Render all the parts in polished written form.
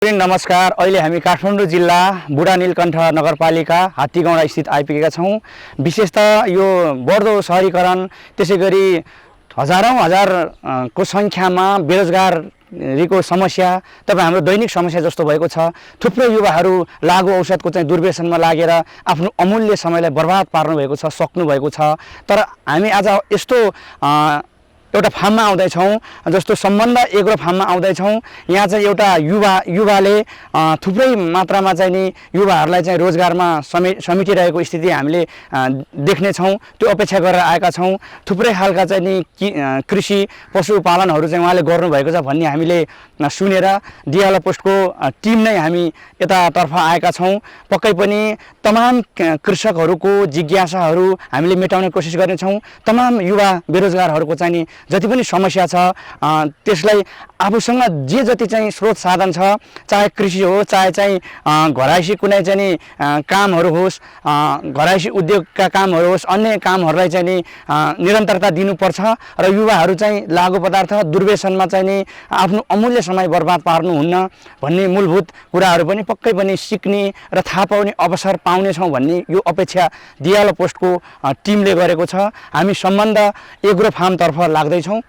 नमस्कार। अहिले हामी काठमाडौँ जिल्ला बुढा नीलकण्ठ नगरपालिका हात्तीगाउँडा स्थित आइपुगेका छौँ। विशेषतः यो बढ्दो शहरीकरण त्यसैगरी हजारौं को संख्यामा बेरोजगारीको समस्या तपाईँ हाम्रो दैनिक समस्या जस्तो भएको छ। थुप्रै युवाहरू लागु औषधको चाहिँ दुर्व्यसनमा लागेर आफ्नो अमूल्य समयलाई बर्बाद पार्नु भएको छ, सक्नु भएको छ। तर हामी आज यस्तो एउटा फार्ममा आउँदैछौँ जस्तो सम्बन्ध एग्रो फार्ममा आउँदैछौँ। यहाँ चाहिँ एउटा युवाले थुप्रै मात्रामा चाहिँ नि युवाहरूलाई चाहिँ रोजगारमा समेटिरहेको स्थिति हामीले देख्नेछौँ। त्यो अपेक्षा गरेर आएका छौँ। थुप्रै खालका चाहिँ नि कृषि पशुपालनहरू चाहिँ उहाँले गर्नुभएको छ भन्ने हामीले सुनेर दियाला पोस्टको टिम नै हामी यतातर्फ आएका छौँ। पक्कै पनि तमाम कृषकहरूको जिज्ञासाहरू हामीले मेटाउने कोसिस गर्नेछौँ। तमाम युवा बेरोजगारहरूको चाहिँ नि जति पनि समस्या छ त्यसलाई आफूसँग जे जति चाहिँ स्रोत साधन छ, चाहे कृषि हो, चाहे चाहिँ घरायसी कुनै चाहिँ नि कामहरू होस्, घरायसी उद्योगका कामहरू होस्, अन्य कामहरूलाई चाहिँ नि निरन्तरता दिनुपर्छ र युवाहरू चाहिँ लागु पदार्थ दुर्व्यसनमा चाहिँ नि आफ्नो अमूल्य समय बर्बाद पार्नुहुन्न भन्ने मूलभूत कुराहरू पनि पक्कै पनि सिक्ने र थाहा पाउने अवसर पाउनेछौँ भन्ने यो अपेक्षा दियाला पोस्टको टिमले गरेको छ। हामी सम्बन्ध एग्रो फार्मतर्फ लाग्दैछौँ।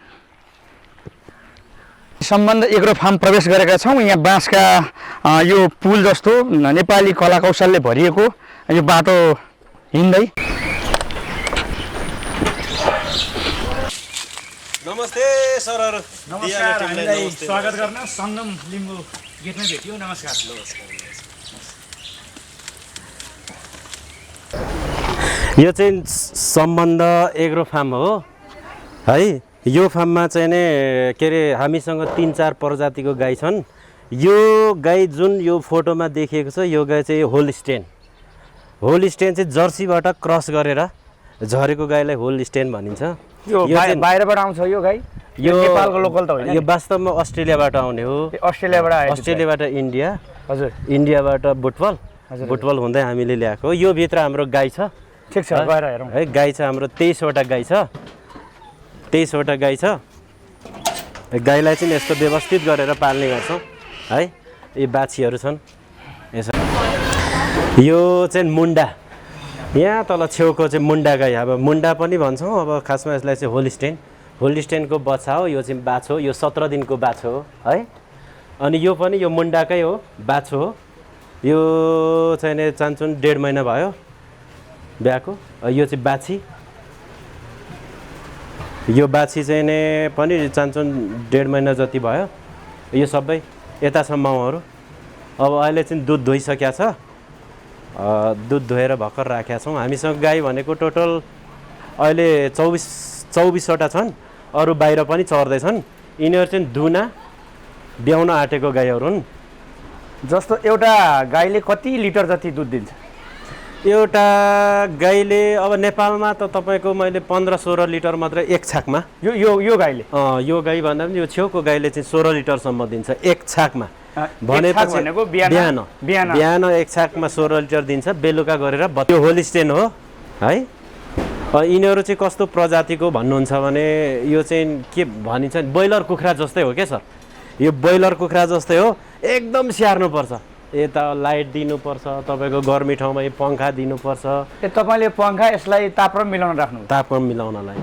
सम्बन्ध एग्रो फार्म प्रवेश गरेका छौँ। यहाँ बाँसका यो पुल जस्तो नेपाली कला कौशलले भरिएको यो बाटो हिँड्दै। नमस्ते सरहरु। नमस्कार। हामीलाई स्वागत गर्न सङ्गम लिम्बू गेटमै भेट्यो। नमस्कार। यो चाहिँ सम्बन्ध एग्रो फार्म हो है। यो फार्ममा चाहिँ नि के अरे हामीसँग 3-4 प्रजातिको गाई छन्। यो गाई जुन यो फोटोमा देखिएको छ यो गाई चाहिँ होलस्टेन चाहिँ जर्सीबाट क्रस गरेर झरेको गाईलाई होलस्टेन भनिन्छ। यो बाहिरबाट आउँछ यो गाई? यो नेपालको लोकल त होइन? यो वास्तवमा अस्ट्रेलियाबाट आउने हो। अस्ट्रेलियाबाट इन्डिया। हजुर। इन्डियाबाट बुटवल हुँदै हामीले ल्याएको। यो भित्र हाम्रो गाई छ। ठिक छ, गएर हेरौँ है। गाई छ हाम्रो 23वटा गाई छ। 23वटा गाई छ। गाईलाई चाहिँ यस्तो व्यवस्थित गरेर पाल्ने गर्छौँ है। यी बाछीहरू छन् यसो। यो चाहिँ मुन्डा, यहाँ तल छेउको चाहिँ मुन्डा गाई। अब मुन्डा पनि भन्छौँ। अब खासमा यसलाई चाहिँ होलिस्टेनको बच्चा हो। यो चाहिँ बाछो, यो 17 दिनको बाछो हो है। अनि यो पनि यो मुन्डाकै हो, बाछो हो। यो चाहिँ नि चान्चुन 1.5 महिना भयो बिहाको। यो चाहिँ बाछी। यो बाछी चाहिँ नि पनि चान्चुन 1.5 महिना जति भयो। यो सबै यता छ माउहरू। अब अहिले चाहिँ दुध धोइसकेको छ। दुध धोएर भर्खर राखेका छौँ। हामीसँग गाई भनेको टोटल अहिले 24वटा छन्। अरू बाहिर पनि चर्दैछन्। यिनीहरू चाहिँ दुना ब्याउन आँटेको गाईहरू हुन्। जस्तो एउटा गाईले कति लिटर जति दुध दिन्छ? एउटा गाईले अब नेपालमा त तपाईँको मैले 15-16 लिटर मात्र एक छाकमा। यो गाईले? यो गाई भन्दा पनि यो छेउको गाईले चाहिँ 16 लिटरसम्म दिन्छ एक छाकमा। भनेपछि बिहान एक छाकमा 16 लिटर दिन्छ। बेलुका गरेर यो होलिस्टेन हो है। यिनीहरू चाहिँ कस्तो प्रजातिको भन्नुहुन्छ भने यो चाहिँ के भनिन्छ, ब्रोइलर कुखुरा जस्तै हो क्या सर। यो ब्रोइलर कुखुरा जस्तै हो। एकदम स्याहार्नुपर्छ। यता लाइट दिनुपर्छ, तपाईँको गर्मी ठाउँमा यो पङ्खा दिनुपर्छ। तपाईँले पङ्खा यसलाई तापक्रम मिलाउन राख्नु? तापक्रम मिलाउनलाई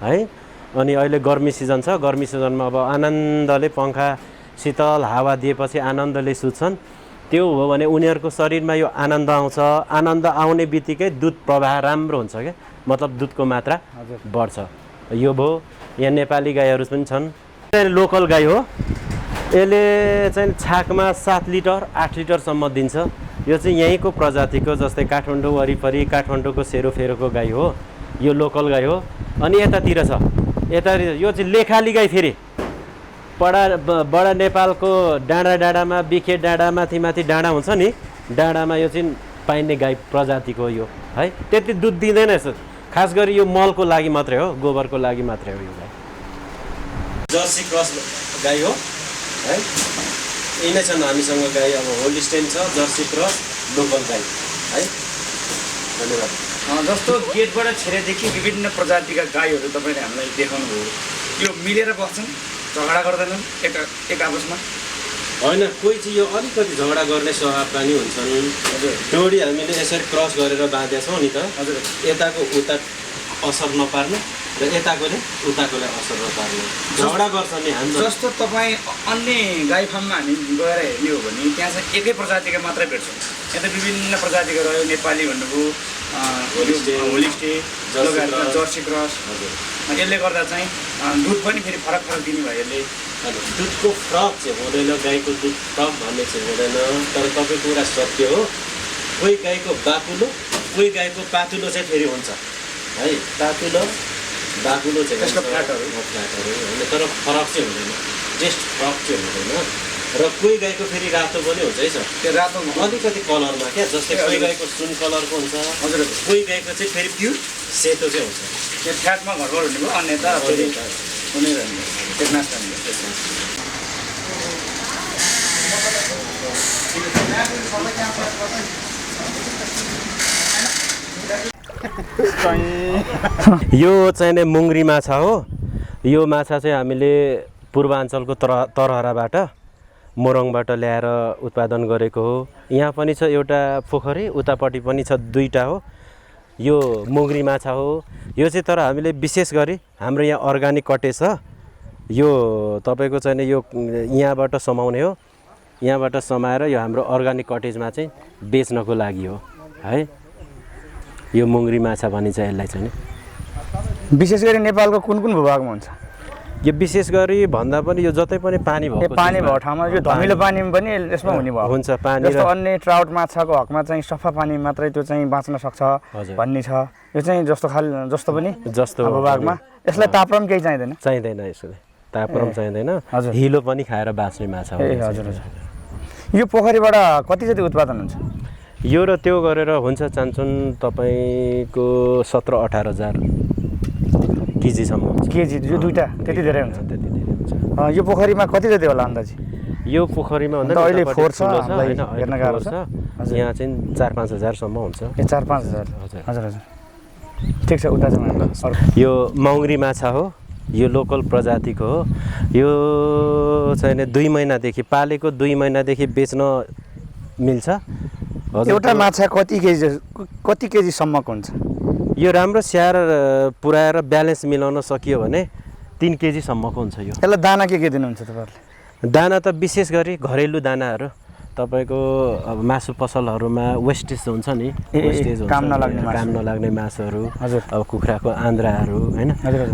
है। अनि अहिले गर्मी सिजन छ। गर्मी सिजनमा अब आनन्दले पङ्खा शीतल हावा दिएपछि आनन्दले सुत्छन्। त्यो हो भने उनीहरूको शरीरमा यो आनन्द आउँछ। आनन्द आउने बित्तिकै दुध प्रवाह राम्रो हुन्छ क्या, मतलब दुधको मात्रा बढ्छ। यो भयो। यहाँ नेपाली गाईहरू पनि छन्। लोकल गाई हो। यसले चाहिँ छाकमा 7 लिटर 8 लिटरसम्म दिन्छ। यो चाहिँ यहीँको प्रजातिको, जस्तै काठमाडौँ वरिपरि काठमाडौँको सेरोफेरोको गाई हो। यो लोकल गाई हो। अनि यतातिर छ, यतातिर यो चाहिँ लेखाली गाई। फेरि बडा नेपालको डाँडामा बिखे डाँडा माथि डाँडा हुन्छ नि, डाँडामा यो चाहिँ पाइने गाई प्रजातिको यो है। त्यति दुध दिँदैन यसो। खास गरी यो मलको लागि मात्रै हो, गोबरको लागि मात्रै हो यो गाई। जर्सी क्रस गाई हो है। यिनै छन् हामीसँग गाई। अब होलिस्टेन छ, जर्सी क्रस, लोकल गाई है। धन्यवाद। जस्तो गेटबाट छिरेदेखि विभिन्न प्रजातिका गाईहरू तपाईँले हामीलाई देखाउनुभयो। यो मिलेर बस्छन्, झगडा गर्दैनन् एक आपसमा? होइन कोही चाहिँ यो अलिकति झगडा गर्ने स्वभाव पनि हुन्छन् डोरी हामीले यसरी क्रस गरेर बाँधेछौँ नि त यताको उता असर नपार्ने र यताकोले उताकोले असर नपार्ने झगडा गर्छ नि हाम्रो जस्तो तपाईँ अन्य गाई फार्ममा हामी गएर हेर्ने हो भने त्यहाँ चाहिँ एकै प्रजातिका मात्रै भेट्छौँ यहाँ त विभिन्न प्रजातिको रह्यो नेपाली भन्नुभयो होलिस्टे जर्सी क्रस यसले गर्दा चाहिँ दुध पनि फेरि फरक फरक दिने भयो यसले दुधको फरक चाहिँ हुँदैन गाईको दुध फरक भन्ने चाहिँ हुँदैन तर तपाईँको कुरा सत्य हो कोही गाईको बाकुलो कोही गाईको पातुलो चाहिँ फेरि हुन्छ है पातुलो बाकुलो चाहिँ त्यसको फ्ल्याटहरू होइन तर फरक चाहिँ हुँदैन टेस्ट फरक चाहिँ हुँदैन र कोही गाईको फेरि रातो पनि हुन्छ है सर त्यो रातो अलिकति कलरमा क्या जस्तै कोही गाईको सुन कलरको हुन्छ हजुर कोही गाईको चाहिँ फेरि प्युर सेतो चाहिँ हुन्छ त्यो फ्याटमा घरबाट हुने भयो अन्यता फेरि हुनै रहने त्यो नास्ता यो चाहिँ नै मुङ्ग्री माछा हो यो माछा चाहिँ हामीले पूर्वाञ्चलको तरहराबाट मोरङबाट ल्याएर उत्पादन गरेको हो यहाँ पनि छ एउटा पोखरी उतापट्टि पनि छ दुईटा हो यो मुङ्ग्री माछा हो यो चाहिँ तर हामीले विशेष गरी हाम्रो यहाँ अर्ग्यानिक कटेज छ यो तपाईँको चाहिँ यो यहाँबाट समाउने हो यहाँबाट समाएर यो हाम्रो अर्ग्यानिक कटेजमा चाहिँ बेच्नको लागि हो है यो मुङ्ग्री माछा भनिन्छ यसलाई चाहिँ विशेष गरी नेपालको कुन कुन भूभागमा हुन्छ यो विशेष गरी भन्दा पनि यो जतै पनि पानी भएको पानी भएको ठाउँमा यो धमिलो पानीमा पनि यसमा हुने भयो हुन्छ पानी जस्तो अन्य ट्राउट माछाको हकमा चाहिँ सफा पानी मात्रै त्यो चाहिँ बाँच्न सक्छ भन्ने छ यो चाहिँ जस्तो पनि भूभागमा यसलाई तापक्रम केही चाहिँदैन यसले तापक्रम चाहिँदैन हिलो पनि खाएर बाँच्ने माछा हो हजुर हजुर यो पोखरीबाट कति जति उत्पादन हुन्छ यो र त्यो गरेर हुन्छ चान्छुन तपाईँको 17-18 हजार केजीसम्म हुन्छ केजी यो दुईटा त्यति धेरै हुन्छ त्यति धेरै हुन्छ यो पोखरीमा कति जति होला अन्दाजी यो पोखरीमा भन्दा अहिले फोहोर छ होइन हेर्न गाह्रो छ यहाँ चाहिँ 4-5 हजारसम्म हुन्छ ए 4-5 हजार हजुर हजुर ठिक छ उता चाहिँ यो मौङ्ग्री माछा हो यो लोकल प्रजातिको हो यो चाहिँ 2 महिनादेखि पालेको 2 महिनादेखि बेच्न मिल्छ एउटा माछा कति केजीसम्मको हुन्छ यो राम्रो स्याहार पुऱ्याएर ब्यालेन्स मिलाउन सकियो भने 3 केजीसम्मको हुन्छ यो यसलाई दाना के दिनुहुन्छ तपाईँहरूले दाना त विशेष गरी घरेलु दानाहरू तपाईँको अब मासु पसलहरूमा वेस्टेज हुन्छ नि वेस्टेज हुन्छ काम नलाग्ने मासुहरू हजुर अब कुखुराको आन्द्राहरू होइन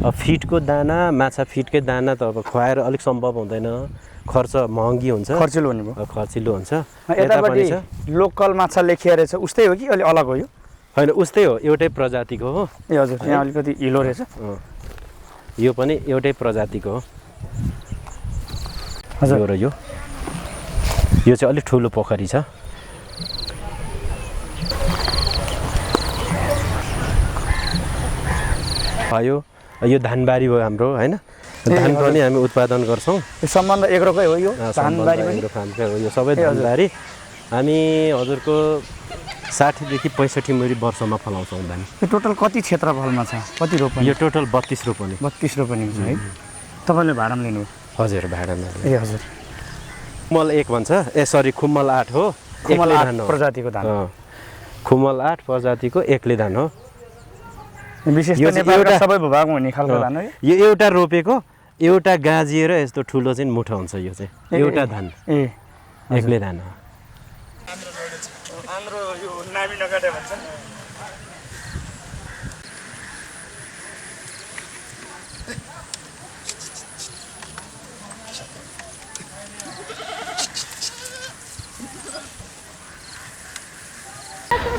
अब फिडको दाना माछा फिडकै दाना त अब खुवाएर अलिक सम्भव हुँदैन खर्च महँगी हुन्छ खर्चिलो हुन्छ यतापट्टि लोकल माछा लेखिया रहेछ उस्तै हो कि अलि अलग हो यो होइन उस्तै हो एउटै प्रजातिको हो ए हजुर यहाँ अलिकति हिलो रहेछ यो पनि एउटै प्रजातिको हो हजुर र यो चाहिँ अलिक ठुलो पोखरी छ यो धानबारी हो हाम्रो होइन धान पनि हामी उत्पादन गर्छौँ सम्बन्ध एग्रोकै हो यो धानबारी पनि फार्मकै हो यो सबै धानबारी हामी हजुरको 60 देखि 65 मुरी वर्षमा फलाउँछौँ धान यो टोटल कति क्षेत्रफलमा छ कति रोपनी यो टोटल 32 रोपनी 32 रोपनी हुन्छ है तपाईँले भाडामा लिनु हजुर भाडामा ए हजुर खुम्मल 1 भन्छ ए सरी खुम्मल 8 हो खुम्मल 8 प्रजातिको धान खुम्मल 8 प्रजातिको एक्लै धान हो विशेष त नेपालका सबै भूभागमा हुने खालको धान हो यो एउटा रोपेको एउटा गाजिएर यस्तो ठुलो चाहिँ मुठो हुन्छ यो चाहिँ एउटा धान ए एक्लै धान हो हाम्रो यो नामी नकाटे भन्छ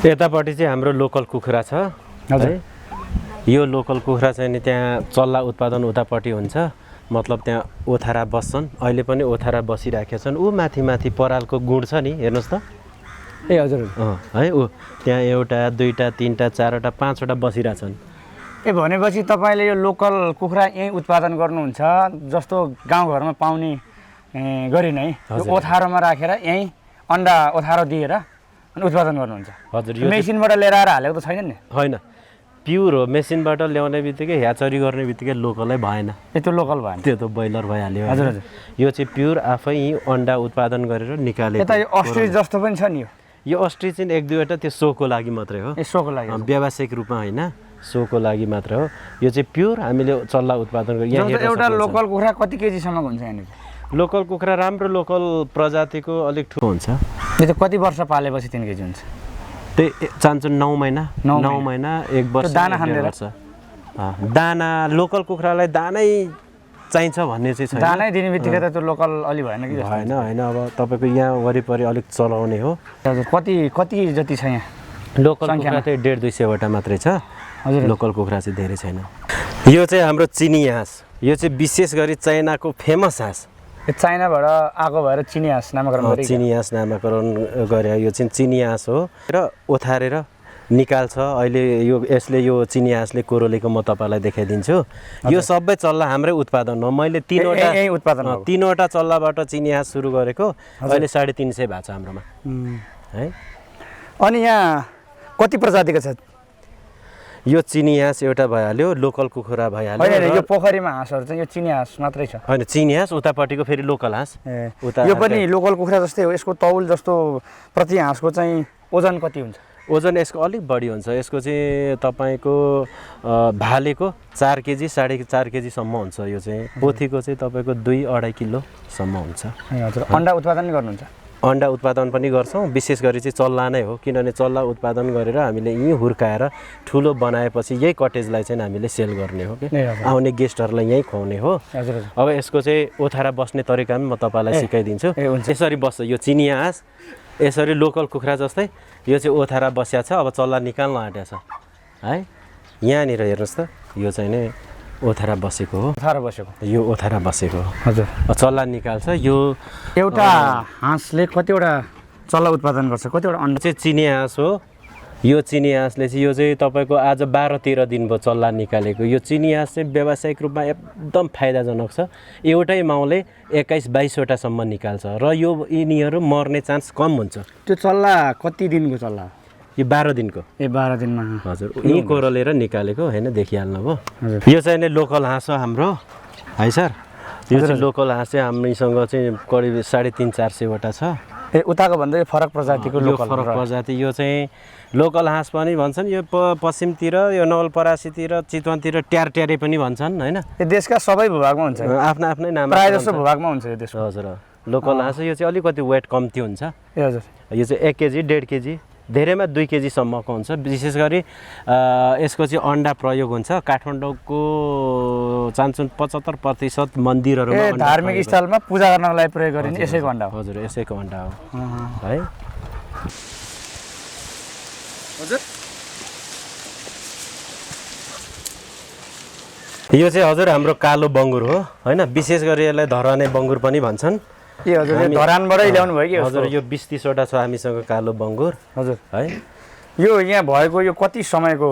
यतापट्टि चाहिँ हाम्रो लोकल कुखुरा छ है यो लोकल कुखुरा चाहिँ नि त्यहाँ चल्ला उत्पादन उतापट्टि हुन्छ मतलब त्यहाँ ओथारा बस्छन् अहिले पनि ओथारा बसिराखेका छन् ऊ माथि माथि परालको गुड छ नि हेर्नुहोस् त ए हजुर है ऊ त्यहाँ एउटा दुईटा तिनवटा चारवटा पाँचवटा बसिरहेछन् ए भनेपछि तपाईँले यो लोकल कुखुरा यहीँ उत्पादन गर्नुहुन्छ जस्तो गाउँघरमा पाउने गरी नै ओथारोमा राखेर यहीँ अन्डा ओथारो दिएर अनि उत्पादन गर्नुहुन्छ हजुर यो मेसिनबाट लिएर आएर हालेको त छैन नि होइन प्युर हो मेसिनबाट ल्याउने बित्तिकै ह्याचरी गर्ने बित्तिकै लोकलै भएन त्यो लोकल भएन त्यो त ब्रोइलर भइहाल्यो हजुर हजुर यो चाहिँ प्युर आफै अन्डा उत्पादन गरेर निकालेको यता यो अस्ट्रिच जस्तो पनि छ नि यो अस्ट्रिच चाहिँ एक दुईवटा त्यो सोको लागि मात्रै हो यसोको लागि व्यावसायिक रूपमा होइन सोको लागि मात्र हो यो चाहिँ प्युर हामीले चल्ला उत्पादन गरेर यहाँ हेर्न एउटा सक्नुहुन्छ। लोकल कुखुरा कति केजीसम्मको हुन्छ यहाँनिर लोकल कुखुरा राम्रो लोकल प्रजातिको अलिक ठुलो हुन्छ यो त कति वर्ष पालेपछि 3 केजी हुन्छ त्यही चाहन्छ 9 महिना 9 महिना 1 वर्ष दाना 1.5 खाँदैन? वर्ष दाना लोकल कुखुरालाई दानै चाहिन्छ भन्ने चाहिँ छैन दानै दिने बित्तिकै त त्यो लोकल अलि भएन कि जस्तो होइन होइन अब तपाईँको यहाँ वरिपरि अलिक चलाउने हो हजुर कति जति छ यहाँ लोकल कुखुरा चाहिँ 150-200वटा मात्रै छ हजुर लोकल कुखुरा चाहिँ धेरै छैन यो चाहिँ हाम्रो चिनी हाँस यो चाहिँ विशेष गरी चाइनाको फेमस हाँस यो चाइनाबाट आएको भएर चिनी हाँस नामाकरण गरेको चिनी हाँस नामाकरण गरे यो चाहिँ चिनी हाँस हो र ओथारेर निकाल्छ अहिले यसले यो चिनी हाँसले कोरोलेको म तपाईँलाई देखाइदिन्छु यो सबै चल्ला हाम्रै उत्पादन हो मैले यही उत्पादन हो। 3वटा चल्लाबाट चिनी हाँस सुरु गरेको अहिले 350 भएको छ हाम्रोमा है अनि यहाँ कति प्रजातिको छ यो चिनी हाँस एउटा भइहाल्यो लोकल कुखुरा भइहाल्यो होइन यो पोखरीमा हाँसहरू चाहिँ यो चिनी हाँस मात्रै छ होइन चिनी हाँस उतापट्टिको फेरि लोकल हाँस उता यो पनि लोकल कुखुरा जस्तै हो यसको तौल जस्तो प्रति हाँसको चाहिँ ओजन कति हुन्छ ओजन यसको अलिक बढी हुन्छ यसको चाहिँ तपाईँको भालेको 4 केजी 4.5 केजीसम्म हुन्छ यो चाहिँ पोथीको चाहिँ तपाईँको 2-2.5 किलोसम्म हुन्छ हजुर अन्डा उत्पादन गर्नुहुन्छ अन्डा उत्पादन पनि गर्छौँ विशेष गरी चाहिँ चल्ला नै हो किनभने चल्ला उत्पादन गरेर हामीले यहीँ हुर्काएर ठुलो बनाएपछि यही कटेजलाई चाहिँ हामीले सेल गर्ने हो कि आउने गेस्टहरूलाई यहीँ खुवाउने हो हजुर अब यसको चाहिँ ओथारा बस्ने तरिका पनि म तपाईँलाई सिकाइदिन्छु यसरी बस्छ यो चिनी हाँस यसरी लोकल कुखुरा जस्तै यो चाहिँ ओथारा बस्या छ अब चल्ला निकाल्न आँटेको छ है यहाँनिर हेर्नुहोस् त यो चाहिँ नै ओथारा बसेको हो ओथारा बसेको यो ओथारा बसेको हो हजुर चल्ला निकाल्छ यो एउटा हाँसले कतिवटा चल्ला उत्पादन गर्छ कतिवटा अन्डा चाहिँ चिनी हाँस हो यो चिनी हाँसले चाहिँ यो चाहिँ तपाईँको आज 12-13 दिन भयो चल्ला निकालेको यो चिनी हाँस चाहिँ व्यावसायिक रूपमा एकदम फाइदाजनक छ एउटै माउले 21-22वटासम्म निकाल्छ र यो यिनीहरू मर्ने चान्स कम हुन्छ त्यो चल्ला कति दिनको चल्ला यो 12 दिनको 12 दिनमा हजुर यहीँ कोरलेर निकालेको होइन देखिहाल्नु भयो यो चाहिँ लोकल हाँस हो हाम्रो है सर यो चाहिँ लोकल हाँस चाहिँ हामीसँग चाहिँ करिब 350-400वटा छ ए उताको भन्दा यो फरक प्रजातिको यो लोकल फरक प्रजाति यो चाहिँ लोकल हाँस पनि भन्छन् यो पश्चिमतिर यो नवलपरासीतिर चितवनतिर ट्यारे पनि भन्छन् होइन यो देशका सबै भूभागमा हुन्छ आफ्नो आफ्नै नाम प्रायः जस्तो भूभागमा हुन्छ यो देशको हजुर लोकल हाँस यो चाहिँ अलिकति वेट कम्ती हुन्छ ए हजुर यो चाहिँ 1 केजी 1.5 केजी धेरैमा 2 केजीसम्मको हुन्छ विशेष गरी यसको चाहिँ अन्डा प्रयोग हुन्छ काठमाडौँको 75% मन्दिरहरूमा धार्मिक स्थलमा पूजा गर्नको लागि प्रयोग गरिने यसैको अन्डा हो हजुर यसैको अन्डा हो है हजुर यो चाहिँ हजुर हाम्रो कालो बङ्गुर हो होइन विशेष गरी यसलाई धराने बङ्गुर पनि भन्छन् ए हजुर यो धरानबाटै ल्याउनु भयो कि हजुर यो 20-30वटा छ हामीसँग कालो बङ्गुर हजुर है यो यहाँ भएको यो कति समयको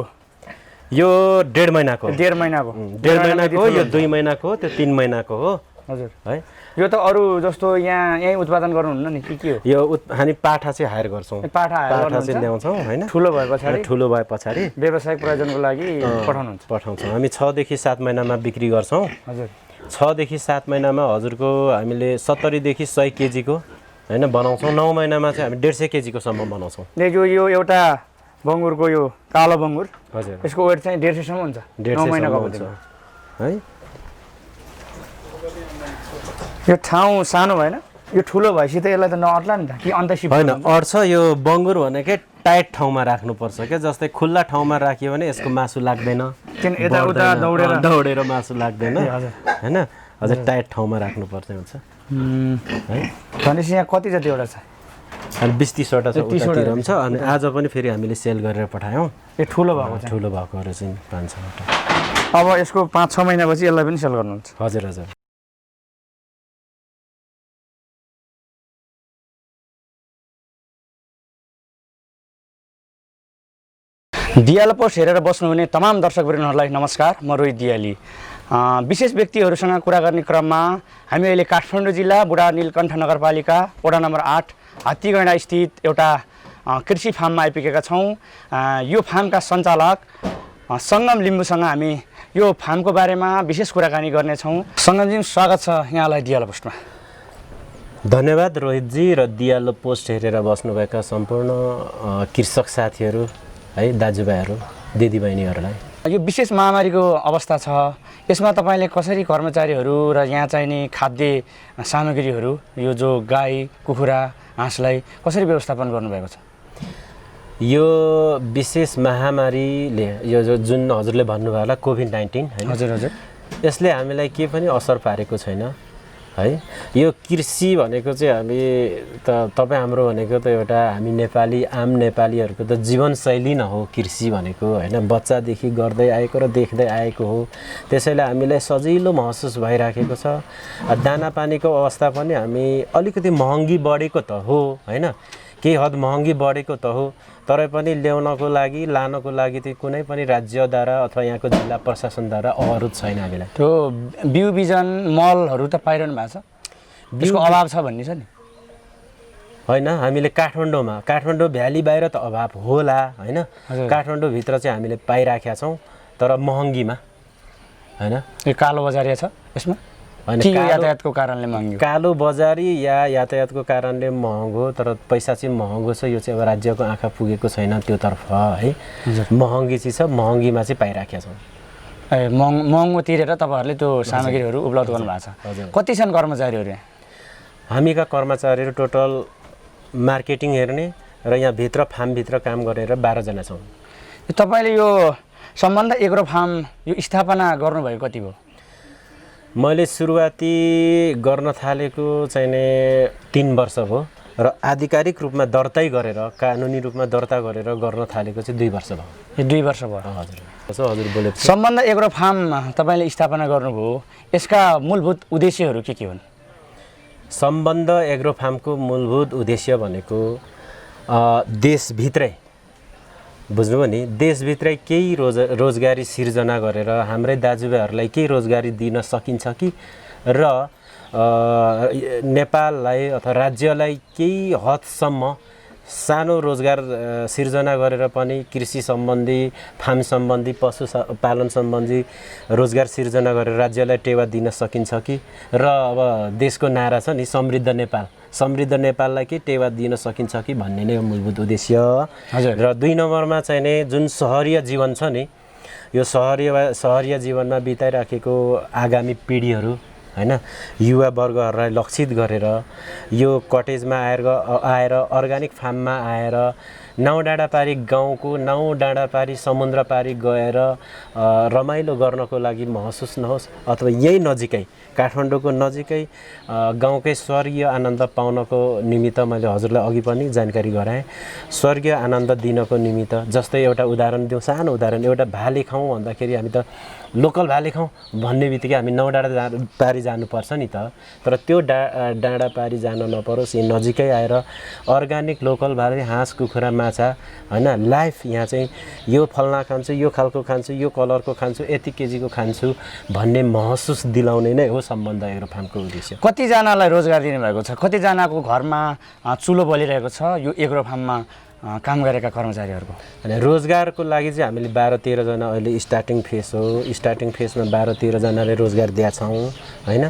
यो 1.5 महिनाको 1.5 महिनाको 1.5 महिनाको यो 2 महिनाको त्यो 3 महिनाको हो हजुर है यो त अरू जस्तो यहीँ उत्पादन गर्नुहुन्न नि के हो यो हामी पाठा चाहिँ हायर गर्छौँ पाठा चाहिँ ल्याउँछौँ होइन ठुलो भए पछाडि ठुलो भए पछाडि व्यावसायिक प्रयोजनको लागि पठाउँछौँ हामी 6 देखि 7 महिनामा बिक्री गर्छौँ हजुर 6 देखि 7 महिनामा हजुरको हामीले 70 देखि 100 केजीको होइन बनाउँछौँ 9 महिनामा चाहिँ हामी 150 केजीको सम्म बनाउँछौँ यो एउटा बङ्गुरको यो कालो बङ्गुर हजुर यसको वेट चाहिँ 150 सम्म हुन्छ 9 महिनाको हुन्छ है यो ठाउँ सानो भएन यो ठुलो भएपछि त यसलाई त नअट्ला नि त कि अन्त सिप होइन अट्छ यो बङ्गुर भनेकै टाइट ठाउँमा राख्नुपर्छ क्या जस्तै खुल्ला ठाउँमा राख्यो भने यसको मासु लाग्दैन किन यताउता दौडेर मासु लाग्दैन होइन अझै टाइट ठाउँमा राख्नुपर्ने हुन्छ है भनेपछि यहाँ कति जतिवटा छ अनि 20-30वटा छ उतातिर पनि छ अनि आज पनि फेरि हामीले सेल गरेर पठायौँ यो ठुलो भएको छ ठुलो भएकोहरू चाहिँ 5-6वटा अब यसको 5-6 महिनापछि यसलाई पनि सेल गर्नुहुन्छ हजुर हजुर दियाल पोस्ट हेरेर बस्नुहुने तमाम दर्शकवृन्दहरूलाई नमस्कार म रोहित दियाली विशेष व्यक्तिहरूसँग कुरा गर्ने क्रममा हामी अहिले काठमाडौँ जिल्ला बुढा नीलकण्ठ नगरपालिका वडा नम्बर 8 हात्तीगैँडा स्थित एउटा कृषि फार्ममा आइपुगेका छौँ यो फार्मका सञ्चालक सङ्गम लिम्बूसँग हामी यो फार्मको बारेमा विशेष कुराकानी गर्नेछौँ। सङ्गमजी स्वागत छ यहाँलाई दियालो पोस्टमा। धन्यवाद रोहितजी र दियालो पोस्ट हेरेर बस्नुभएका सम्पूर्ण कृषक साथीहरू है, दाजुभाइहरू, दिदीबहिनीहरूलाई। यो विशेष महामारीको अवस्था छ, यसमा तपाईँले कसरी कर्मचारीहरू र यहाँ चाहिने खाद्य सामग्रीहरू यो जो गाई कुखुरा हाँसलाई कसरी व्यवस्थापन गर्नुभएको छ? यो विशेष महामारीले यो जुन हजुरले भन्नुभयो होला कोभिड-19 हैन, हजुर हजुर, यसले हामीलाई के पनि असर पारेको छैन है। यो कृषि भनेको चाहिँ हामी तपाईँ हाम्रो भनेको त एउटा हामी नेपाली आम नेपालीहरूको त जीवनशैली न हो कृषि भनेको हैन, बच्चादेखि गर्दै आएको र देख्दै आएको हो। त्यसैले हामीलाई सजिलो महसुस भइराखेको छ। दाना पानीको अवस्था पनि हामी अलिकति महँगी बढेको त हो हैन, केही हद महँगी बढेको त हो, तरै पनि ल्याउनको लागि लानको लागि चाहिँ कुनै पनि राज्यद्वारा अथवा यहाँको जिल्ला प्रशासनद्वारा अवरोध छैन हामीलाई। त्यो बिउ बिजन मलहरू त पाइरहनु भएको छ, त्यसको अभाव छ भन्ने छ नि होइन? हामीले काठमाडौँ भ्याली बाहिर त अभाव होला होइन, काठमाडौँभित्र चाहिँ हामीले पाइराखेका छौँ, तर महँगीमा होइन। यो कालो बजारिया छ यसमा होइन, यातायातको कारणले महँगो, कालो बजारी या यातायातको कारणले महँगो, तर पैसा चाहिँ महँगो छ। यो चाहिँ अब राज्यको आँखा पुगेको छैन त्योतर्फ है। महँगी चिज छ, महँगीमा चाहिँ पाइराखेका छौँ। महँगो तिरेर तपाईँहरूले त्यो सामग्रीहरू उपलब्ध गर्नुभएको छ। कति छन् कर्मचारीहरू यहाँ? हामीका कर्मचारीहरू टोटल मार्केटिङ हेर्ने र यहाँ भित्र फार्मभित्र काम गरेर 12 जना छौँ। तपाईँले यो सम्बन्ध एग्रो फार्म यो स्थापना गर्नुभएको कति भयो? मैले सुरुवाती गर्न थालेको चाहिँ 3 वर्ष भयो र आधिकारिक रूपमा दर्तै गरेर कानुनी रूपमा दर्ता गरेर गर्न थालेको चाहिँ 2 वर्ष भयो। यो 2 वर्ष भयो। हजुर बोले। सम्बन्ध एग्रो फार्म तपाईँले स्थापना गर्नुभयो, यसका मूलभूत उद्देश्यहरू के हुन्? सम्बन्ध एग्रो फार्मको मूलभूत उद्देश्य भनेको देशभित्रै बुझ्नुभयो नि, देशभित्रै केही रोजगारी सिर्जना गरेर हाम्रै दाजुभाइहरूलाई केही रोजगारी दिन सकिन्छ कि र नेपाललाई अथवा राज्यलाई केही हदसम्म सानो रोजगार सिर्जना गरेर पनि कृषि सम्बन्धी, फार्म सम्बन्धी, पशु पालन सम्बन्धी रोजगार सिर्जना गरेर राज्यलाई टेवा दिन सकिन्छ कि र अब देशको नारा छ नि समृद्ध नेपाल, समृद्ध नेपाललाई के टेवा दिन सकिन्छ कि भन्ने नै मूलभूत उद्देश्य। र 2 नम्बरमा चाहिँ नि जुन सहरीय जीवन छ नि, यो सहरीय जीवनमा बिताइराखेको आगामी पिँढीहरू हैन, युवा वर्गहरूलाई लक्षित गरेर यो कटेजमा आएर अर्गानिक फार्ममा आएर 9 डाँडापारी गाउँको 9 डाँडापारी समुद्र पारी गएर रमाइलो गर्नको लागि महसुस नहोस्, अथवा यही नजिकै काठमाडौँको नजिकै गाउँकै स्वर्गीय आनन्द पाउनको निमित्त मैले हजुरलाई अघि पनि जानकारी गराएँ। स्वर्गीय आनन्द दिनको निमित्त जस्तै एउटा उदाहरण दिउँ, सानो उदाहरण, एउटा भाले खाउँ भन्दाखेरि हामी त लोकल भाले खाउँ भन्ने बित्तिकै हामी 9 डाँडा पारी जानुपर्छ नि त, तर त्यो डाँडा पारी जान नपरोस्, यी नजिकै आएर अर्गानिक लोकल भाले, हाँस कुखुरा माछा हैन, लाइफ यहाँ चाहिँ यो फल्ना खान्छु, यो खालको खान्छु, यो कलरको खान्छु, यति केजीको खान्छु भन्ने महसुस दिलाउने नै हो सम्बन्ध एग्रो फार्मको उद्देश्य। कतिजनालाई रोजगार दिनुभएको छ? कतिजनाको घरमा चुलो बलिरहेको छ यो एग्रो फार्ममा काम गरेका कर्मचारीहरूको? अनि रोजगारको लागि चाहिँ हामीले 12-13 जना अहिले स्टार्टिङ फेज हो। स्टार्टिङ फेजमा 12-13 जनाले रोजगार दिएका छौँ हैन।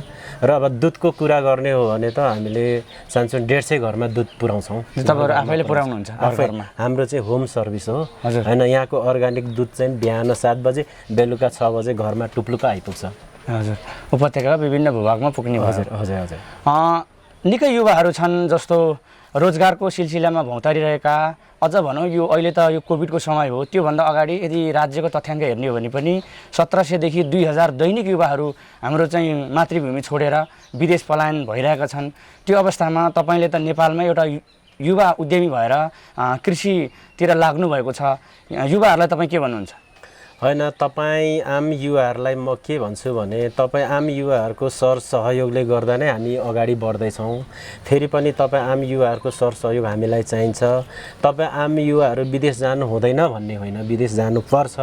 र अब दुधको कुरा गर्ने हो भने त हामीले सानसुन 150 घरमा दुध पुर्याउँछौँ। तपाईँहरू आफैले पुर्याउनुहुन्छ? हाम्रो चाहिँ होम सर्भिस हो हैन। यहाँको अर्गानिक दुध चाहिँ बिहान 7 बजे बेलुका 6 बजे घरमा टुप्लुक्क आइपुग्छ। हजुर, उपत्यका विभिन्न भूभागमा पुग्ने भयो। हजुर हजुर हजुर। निकै युवाहरू छन् जस्तो रोजगारको सिलसिलामा भौँतारिरहेका, अझ भनौँ यो अहिले त यो कोभिडको समय हो, त्योभन्दा अगाडि यदि राज्यको तथ्याङ्क हेर्ने हो भने पनि 1700 देखि 2000 दैनिक युवाहरू हाम्रो चाहिँ मातृभूमि छोडेर विदेश पलायन भइरहेका छन्। त्यो अवस्थामा तपाईँले त नेपालमा एउटा युवा उद्यमी भएर कृषितिर लाग्नु भएको छ, युवाहरूलाई तपाईँ के भन्नुहुन्छ? होइन, तपाईँ आम युवाहरूलाई म के भन्छु भने तपाईँ आम युवाहरूको सहयोगले गर्दा नै हामी अगाडि बढ्दैछौँ। फेरि पनि तपाईँ आम युवाहरूको सहयोग हामीलाई चाहिन्छ। तपाईँ आम युवाहरू विदेश जानु हुँदैन भन्ने होइन, विदेश जानुपर्छ,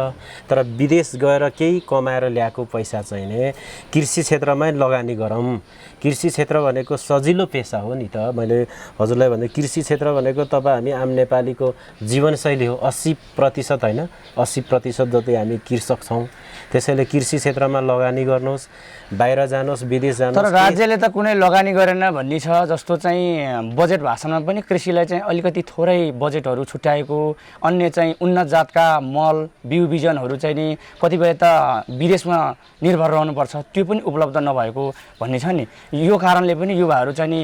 तर विदेश गएर केही कमाएर ल्याएको पैसा चाहिँ नै कृषि क्षेत्रमै लगानी गरौँ। कृषि क्षेत्र भनेको सजिलो पेसा हो नि त। मैले हजुरलाई भने कृषि क्षेत्र भनेको तपाईँ हामी आम नेपालीको जीवनशैली हो। 80% होइन, 80% जति हामी कृषक छौँ, त्यसैले कृषि क्षेत्रमा लगानी गर्नुहोस्, बाहिर जानुहोस्, विदेश तर जानुहोस्। राज्यले त कुनै लगानी गरेन भन्ने छ। जस्तो चाहिँ बजेट भाषणमा पनि कृषिलाई चाहिँ अलिकति थोरै बजेटहरू छुट्याएको, अन्य चाहिँ उन्नत जातका मल बिउ बिजनहरू चाहिँ नि कतिपय त विदेशमा निर्भर रहनुपर्छ, त्यो पनि उपलब्ध नभएको भन्ने छ नि। यो कारणले पनि युवाहरू चाहिँ नि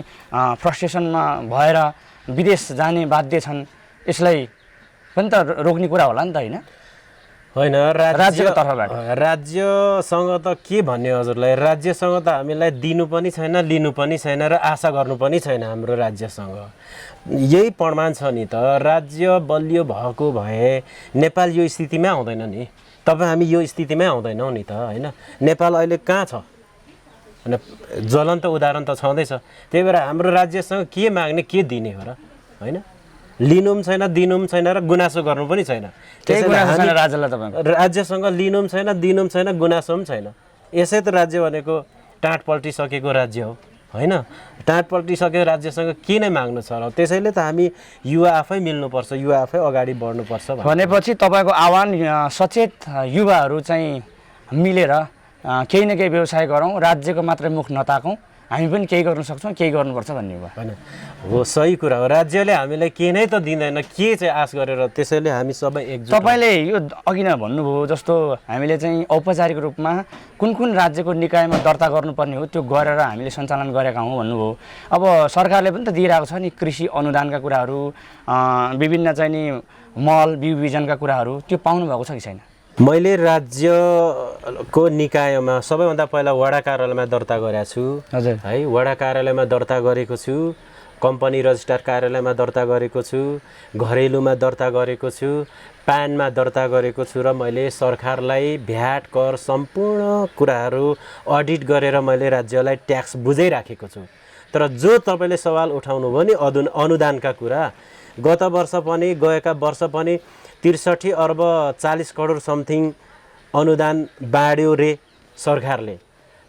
फ्रस्ट्रेसनमा भएर विदेश जाने बाध्य छन्। यसलाई पनि त रोक्ने कुरा होला नि त, होइन? होइन, राज्यको तर्फबाट राज्यसँग त के भन्ने हजुरलाई, राज्यसँग त हामीलाई दिनु पनि छैन, लिनु पनि छैन र आशा गर्नु पनि छैन हाम्रो राज्यसँग। यही प्रमाण छ नि त, राज्य बलियो भएको भए नेपाल यो स्थितिमै आउँदैन नि, तपाईँ हामी यो स्थितिमै आउँदैनौँ नि त, होइन? नेपाल अहिले कहाँ छ? होइन, ज्वलन्त उदाहरण त छँदैछ। त्यही भएर हाम्रो राज्यसँग के माग्ने, के दिने हो र, होइन? लिनु पनि छैन, दिनु पनि छैन र गुनासो गर्नु पनि छैन। राज्यसँग लिनु पनि छैन, दिनु पनि छैन, गुनासो पनि छैन। यसै त राज्य भनेको टाँट पल्टिसकेको राज्य हो, होइन? टाँट पल्टिसकेको राज्यसँग के नै माग्नु छ र? त्यसैले त हामी युवा आफै मिल्नुपर्छ, युवा आफै अगाडि बढ्नुपर्छ भनेपछि तपाईँको आह्वान सचेत युवाहरू चाहिँ मिलेर केही न केही व्यवसाय गरौँ, राज्यको मात्रै मुख नताकौँ, हामी पनि केही गर्न सक्छौँ, केही गर्नुपर्छ भन्ने हो। होइन, हो, सही कुरा हो। राज्यले हामीलाई केही नै त दिँदैन, के चाहिँ आश गरेर? त्यसैले हामी सबै एकजुट। तपाईँले यो अघि नै भन्नुभयो, जस्तो हामीले चाहिँ औपचारिक रूपमा कुन कुन राज्यको निकायमा दर्ता गर्नुपर्ने हो त्यो गरेर हामीले सञ्चालन गरेका हौँ भन्नुभयो। अब सरकारले पनि त दिइरहेको छ नि कृषि अनुदानका कुराहरू, विभिन्न चाहिँ नि मल बिउ बिजनका कुराहरू, त्यो पाउनु भएको छ कि छैन? मैले राज्यको निकायमा सबैभन्दा पहिला वडा कार्यालयमा दर्ता गरेको छु। हजुर, है, वडा कार्यालयमा दर्ता गरेको छु, कम्पनी रजिस्ट्रार कार्यालयमा दर्ता गरेको छु, घरेलुमा दर्ता गरेको छु, प्यानमा दर्ता गरेको छु र मैले सरकारलाई भ्याट कर सम्पूर्ण कुराहरू अडिट गरेर मैले राज्यलाई ट्याक्स बुझाइराखेको छु। तर जो तपाईँले सवाल उठाउनु भयो नि अनुदानका कुरा, गत वर्ष पनि गएका वर्ष पनि 63 अर्ब 40 करोड समथिङ अनुदान बाँड्यो रे सरकारले।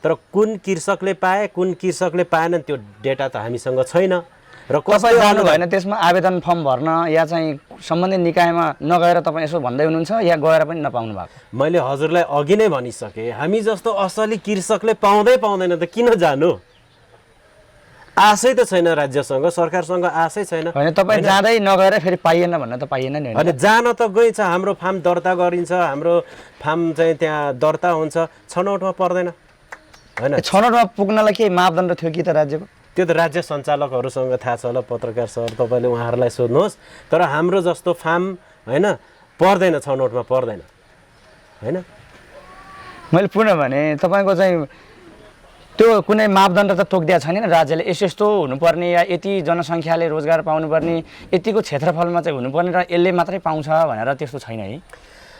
तर कुन कृषकले पाए, कुन कृषकले पाएनन् त्यो डेटा त हामीसँग छैन। र कसै जानु भएन त्यसमा आवेदन फर्म भर्न या चाहिँ सम्बन्धित निकायमा नगएर तपाईँ यसो भन्दै हुनुहुन्छ या गएर पनि नपाउनु भएको? मैले हजुरलाई अघि नै भनिसकेँ, हामी जस्तो असली कृषकले पाउँदैन त किन जानु? आशै त छैन राज्यसँग, सरकारसँग आशै छैन। होइन, तपाईँ जाँदै नगएर फेरि पाइएन भन्न त पाइएन नि। होइन, जान त गइन्छ, हाम्रो फार्म दर्ता गरिन्छ, हाम्रो फार्म चाहिँ त्यहाँ दर्ता हुन्छ, छनौटमा पर्दैन, होइन? छनौटमा पुग्नलाई केही मापदण्ड थियो कि त राज्यको? त्यो त राज्य सञ्चालकहरूसँग थाहा छ होला, पत्रकार सर तपाईँले उहाँहरूलाई सोध्नुहोस्। तर हाम्रो जस्तो फार्म, होइन, पर्दैन, छनौटमा पर्दैन, होइन? मैले पुनः भने तपाईँको चाहिँ त्यो कुनै मापदण्ड त तोकिदिएको छैन नि राज्यले, यस्तो हुनुपर्ने या यति जनसङ्ख्याले रोजगार पाउनुपर्ने, यतिको क्षेत्रफलमा चाहिँ हुनुपर्ने र यसले मात्रै पाउँछ भनेर त्यस्तो छैन है?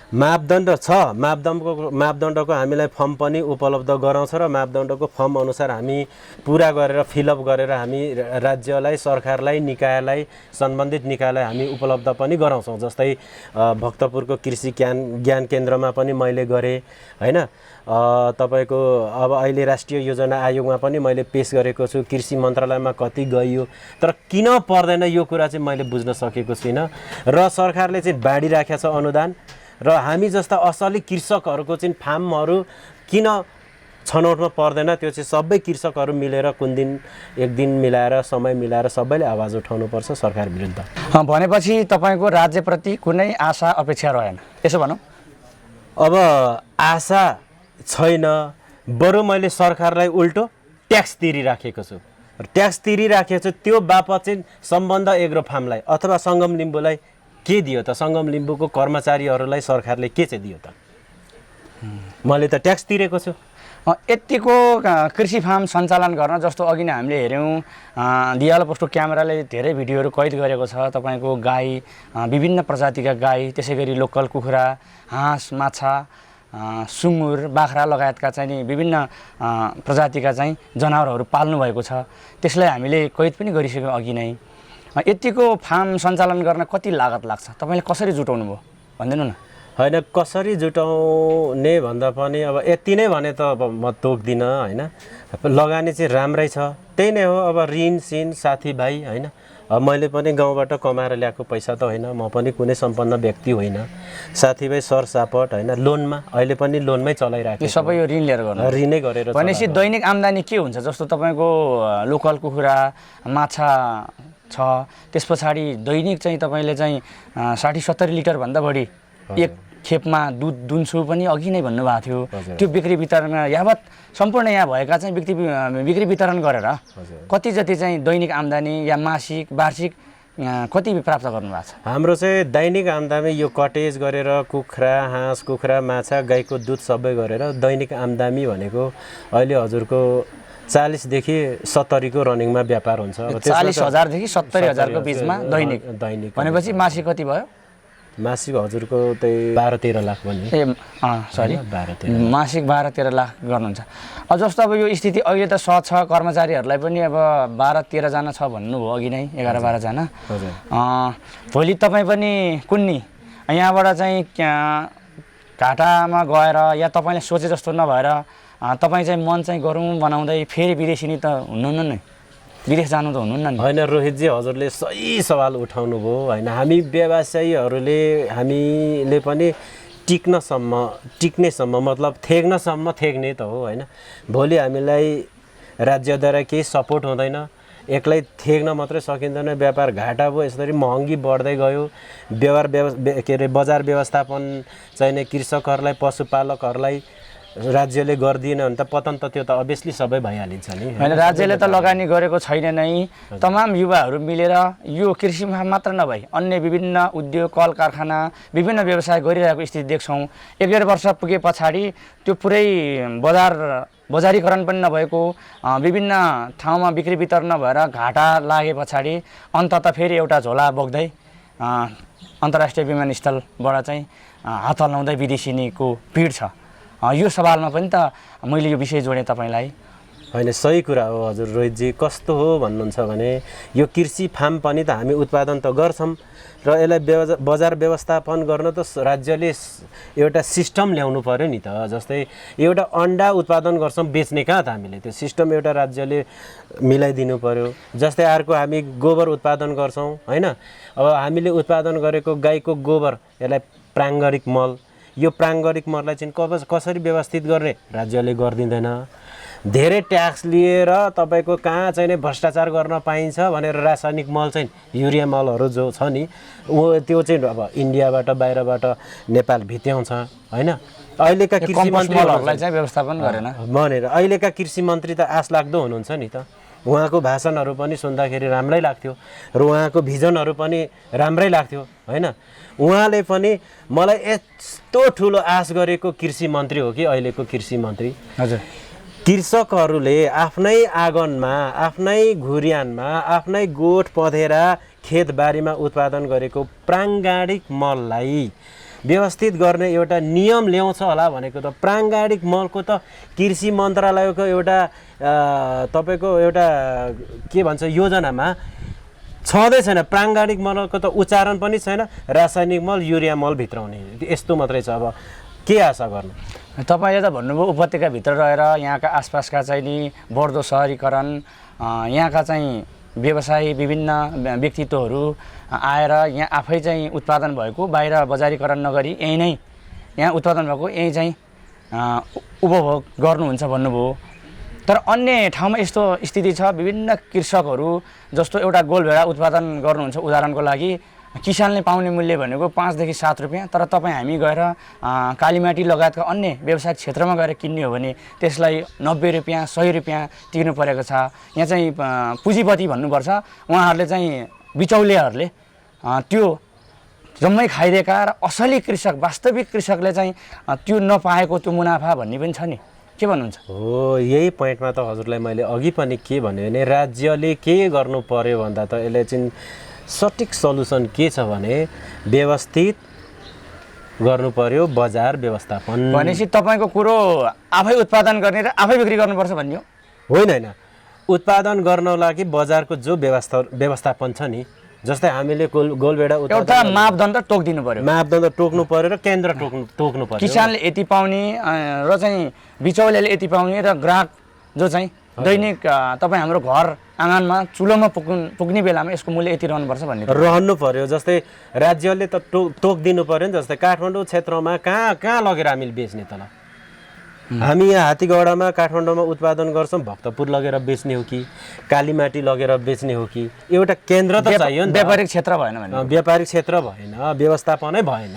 मापदण्ड छ, मापदण्डको हामीलाई फर्म पनि उपलब्ध गराउँछ र मापदण्डको फर्म अनुसार हामी पुरा गरेर फिलअप गरेर हामी राज्यलाई, सरकारलाई, निकायलाई, सम्बन्धित निकायलाई हामी उपलब्ध पनि गराउँछौँ। जस्तै भक्तपुरको कृषि ज्ञान केन्द्रमा पनि मैले गरेँ, होइन? तपाईँको अब अहिले राष्ट्रिय योजना आयोगमा पनि मैले पेस गरेको छु, कृषि मन्त्रालयमा कति गइयो, तर किन पर्दैन यो कुरा चाहिँ मैले बुझ्न सकेको छुइनँ। र सरकारले चाहिँ बाँडिराखेको छ अनुदान, र हामी जस्ता असली कृषकहरूको चाहिँ फार्महरू किन छनौटमा पर्दैन? त्यो चाहिँ सबै कृषकहरू मिलेर कुन दिन एक दिन मिलाएर समय मिलाएर सबैले आवाज उठाउनुपर्छ सरकार विरुद्ध। भनेपछि तपाईँको राज्यप्रति कुनै आशा अपेक्षा रहेन, यसो भनौँ? अब आशा छैन, बरु मैले सरकारलाई उल्टो ट्याक्स तिरिराखेको छु। ट्याक्स तिरिराखेको छु, त्यो बापत चाहिँ सम्बन्ध एग्रो फार्मलाई अथवा सङ्गम लिम्बूलाई के दियो त? सङ्गम लिम्बूको कर्मचारीहरूलाई सरकारले के चाहिँ दियो त? मैले त ट्याक्स तिरेको छु। यतिको कृषि फार्म सञ्चालन गर्न, जस्तो अघि नै हामीले हेऱ्यौँ, दियालो पोस्टको क्यामेराले धेरै भिडियोहरू कैद गरेको छ। तपाईँको गाई, विभिन्न प्रजातिका गाई, त्यसै गरी लोकल कुखुरा, हाँस, माछा, सुँगुर, बाख्रा लगायतका चाहिँ नि विभिन्न प्रजातिका चाहिँ जनावरहरू पाल्नु भएको छ। त्यसलाई हामीले कैद पनि गरिसक्यौँ अघि नै। यतिको फार्म सञ्चालन गर्न कति लागत लाग्छ? तपाईँले कसरी जुटाउनु भयो भनिदिनु न। होइन, कसरी जुटाउने भन्दा पनि अब यति नै भने त अब म तोक्दिनँ, होइन? लगानी चाहिँ राम्रै छ, त्यही नै हो। अब ऋण सिन साथीभाइ, होइन, मैले पनि गाउँबाट कमाएर ल्याएको पैसा त होइन, म पनि कुनै सम्पन्न व्यक्ति होइन, साथीभाइ सरसापट होइन, लोनमा अहिले पनि लोनमै चलाइरहेको यो सबै यो ऋण लिएर गर्नु ऋणै गरेर भनेपछि दैनिक आम्दानी के हुन्छ? जस्तो तपाईँको लोकल कुखुरा माछा छ, त्यस पछाडि दैनिक चाहिँ तपाईँले चाहिँ 60-70 लिटरभन्दा बढी एक खेपमा दुध दुन्छु पनि अघि नै भन्नुभएको थियो। त्यो बिक्री वितरण यावत सम्पूर्ण यहाँ भएका चाहिँ बिक्री वितरण गरेर कति जति चाहिँ दैनिक आम्दानी या मासिक वार्षिक कति प्राप्त गर्नुभएको छ? हाम्रो चाहिँ दैनिक आम्दानी यो कटेज गरेर कुखुरा, हाँस, कुखुरा, माछा, गाईको दुध सबै गरेर दैनिक आम्दानी भनेको अहिले हजुरको 40 देखि 70 को रनिङमा व्यापार हुन्छ। 40,000 देखि 70,000 को बिचमा दैनिक भनेपछि मासिक कति भयो? मासिक हजुरको त्यही 12-13 लाख भन्ने। सरी, मासिक 12-13 लाख गर्नुहुन्छ। जस्तो अब यो स्थिति अहिले त छ कर्मचारीहरूलाई पनि अब 12-13 जना छ भन्नुभयो अघि नै, 11-12 जना। भोलि तपाईँ पनि कुन्नी यहाँबाट चाहिँ घाटामा गएर या तपाईँले सोचे जस्तो नभएर तपाईँ चाहिँ मन चाहिँ गरौँ बनाउँदै फेरि विदेशी त हुनुहुन्न नै, विदेश जानु त हुनुहुन्न नि? होइन रोहितजी, हजुरले सही सवाल उठाउनु भयो होइन। हामी व्यवसायीहरूले हामीले पनि टिक्नेसम्म मतलब थेग्नसम्म थेग्ने त हो होइन। भोलि हामीलाई राज्यद्वारा केही सपोर्ट हुँदैन, एक्लै थेग्न मात्रै सकिँदैन, व्यापार घाटा भयो, यसरी महँगी बढ्दै गयो। बजार व्यवस्थापन चाहिने कृषकहरूलाई, पशुपालकहरूलाई राज्यले गर्दिएन भने त पतन त त्यो त अभियसली सबै भइहालिन्छ नि होइन। राज्यले त लगानी गरेको छैन नै। तमाम युवाहरू मिलेर यो कृषिमा मात्र नभई अन्य विभिन्न उद्योग, कल कारखाना, विभिन्न व्यवसाय गरिरहेको स्थिति देख्छौँ। 1-1.5 वर्ष पुगे पछाडि त्यो पुरै बजारीकरण पनि नभएको, विभिन्न ठाउँमा बिक्री वितरण नभएर घाटा लागे पछाडि अन्तत फेरि एउटा झोला बोक्दै अन्तर्राष्ट्रिय विमानस्थलबाट चाहिँ हात हल्लाउँदै विदेशीको भिड छ। यो सवालमा पनि त मैले यो विषय जोडेँ तपाईँलाई। होइन, सही कुरा हो हजुर रोहितजी। कस्तो हो भन्नुहुन्छ भने यो कृषि फार्म पनि त हामी उत्पादन त गर्छौँ र यसलाई बजार व्यवस्थापन गर्न त राज्यले एउटा सिस्टम ल्याउनु पर्यो नि त। जस्तै एउटा अन्डा उत्पादन गर्छौँ, बेच्ने कहाँ त हामीले, त्यो सिस्टम एउटा राज्यले मिलाइदिनु पर्यो। जस्तै अर्को हामी गोबर उत्पादन गर्छौँ होइन। अब हामीले उत्पादन गरेको गाईको गोबर, यसलाई प्राङ्गारिक मल, यो प्राङ्गारिक मललाई चाहिँ कसरी व्यवस्थित गर्ने राज्यले गरिदिँदैन। धेरै ट्याक्स लिएर तपाईँको कहाँ चाहिँ भ्रष्टाचार गर्न पाइन्छ भनेर रासायनिक मल चाहिँ युरिया मलहरू जो छ नि त्यो चाहिँ अब इन्डियाबाट बाहिरबाट नेपाल भित्याउँछ होइन। अहिलेका कृषि मन्त्रीहरूलाई चाहिँ व्यवस्थापन गरेन भनेर अहिलेका कृषि मन्त्री त आश लाग्दो हुनुहुन्छ नि त। उहाँको भाषणहरू पनि सुन्दाखेरि राम्रै लाग्थ्यो र उहाँको भिजनहरू पनि राम्रै लाग्थ्यो होइन। उहाँले पनि मलाई यस्तो ठुलो आश गरेको कृषि मन्त्री हो कि अहिलेको कृषि मन्त्री। हजुर, कृषकहरूले आफ्नै आँगनमा, आफ्नै घुर्यानमा, आफ्नै गोठ पँधेरा खेतबारीमा उत्पादन गरेको प्राङ्गाणिक मललाई व्यवस्थित गर्ने एउटा नियम ल्याउँछ होला भनेको त प्राङ्गाणिक मलको त कृषि मन्त्रालयको एउटा तपाईँको एउटा के भन्छ योजनामा छँदै छैन। प्राङ्गाणिक मलको त उच्चारण पनि छैन। रासायनिक मल, युरिया मल भित्राउने यस्तो मात्रै छ। अब के आशा गर्नु? तपाईँले त भन्नुभयो उपत्यकाभित्र रहेर यहाँका आसपासका चाहिँ नि बढ्दो सहरीकरण, यहाँका चाहिँ व्यवसायी विभिन्न व्यक्तित्वहरू आएर यहाँ आफै चाहिँ उत्पादन भएको, बाहिर बजारीकरण नगरी यहीँ नै यहाँ उत्पादन भएको यहीँ चाहिँ उपभोग गर्नुहुन्छ भन्नुभयो। तर अन्य ठाउँमा यस्तो स्थिति छ, विभिन्न कृषकहरू जस्तो एउटा गोलभेडा उत्पादन गर्नुहुन्छ उदाहरणको लागि, किसानले पाउने मूल्य भनेको 5 देखि 7 रुपियाँ। तर तपाईँ हामी गएर कालीमाटी लगायतका अन्य व्यवसायिक क्षेत्रमा गएर किन्ने हो भने त्यसलाई 90 रुपियाँ 100 रुपियाँ तिर्नु परेको छ। यहाँ चाहिँ पुँजीपति भन्नुपर्छ, उहाँहरूले चाहिँ बिचौलियाहरूले त्यो जम्मै खाइदिएका र असली कृषक, वास्तविक कृषकले चाहिँ त्यो नपाएको त्यो मुनाफा भन्ने पनि छ नि। के भन्नुहुन्छ? हो, यही पोइन्टमा त हजुरलाई मैले अघि पनि के भने राज्यले के गर्नु पर्यो भन्दा त यसले चाहिँ सठिक सल्युसन के छ भने व्यवस्थित गर्नु पर्यो बजार व्यवस्थापन। भनेपछि तपाईँको कुरो आफै उत्पादन गर्ने र आफै बिक्री गर्नुपर्छ भन्ने हो? होइन, उत्पादन गर्नको लागि बजारको जो व्यवस्थापन छ नि, जस्तै हामीले गोलभेडा एउटा मापदण्ड तोकिदिनु पर्यो, मापदण्ड तोक्नु पर्यो र केन्द्र तोक्नु पर्यो। किसानले यति पाउने र चाहिँ बिचौलियाले यति पाउने र ग्राहक जो चाहिँ दैनिक तपाईँ हाम्रो घर आँगनमा चुलोमा पुग्ने बेलामा यसको मूल्य यति रहनुपर्छ भन्ने रहनु पर्यो। जस्तै राज्यले त तोकिदिनु पर्यो नि। जस्तै काठमाडौँ क्षेत्रमा कहाँ लगेर हामीले बेच्ने त ल? हामी यहाँ हात्तीगढामा काठमाडौँमा उत्पादन गर्छौँ, भक्तपुर लगेर बेच्ने हो कि कालीमाटी लगेर बेच्ने हो कि? एउटा केन्द्र त चाहियो नि त। व्यापारिक क्षेत्र भएन भने व्यापारिक क्षेत्र भएन, व्यवस्थापनै भएन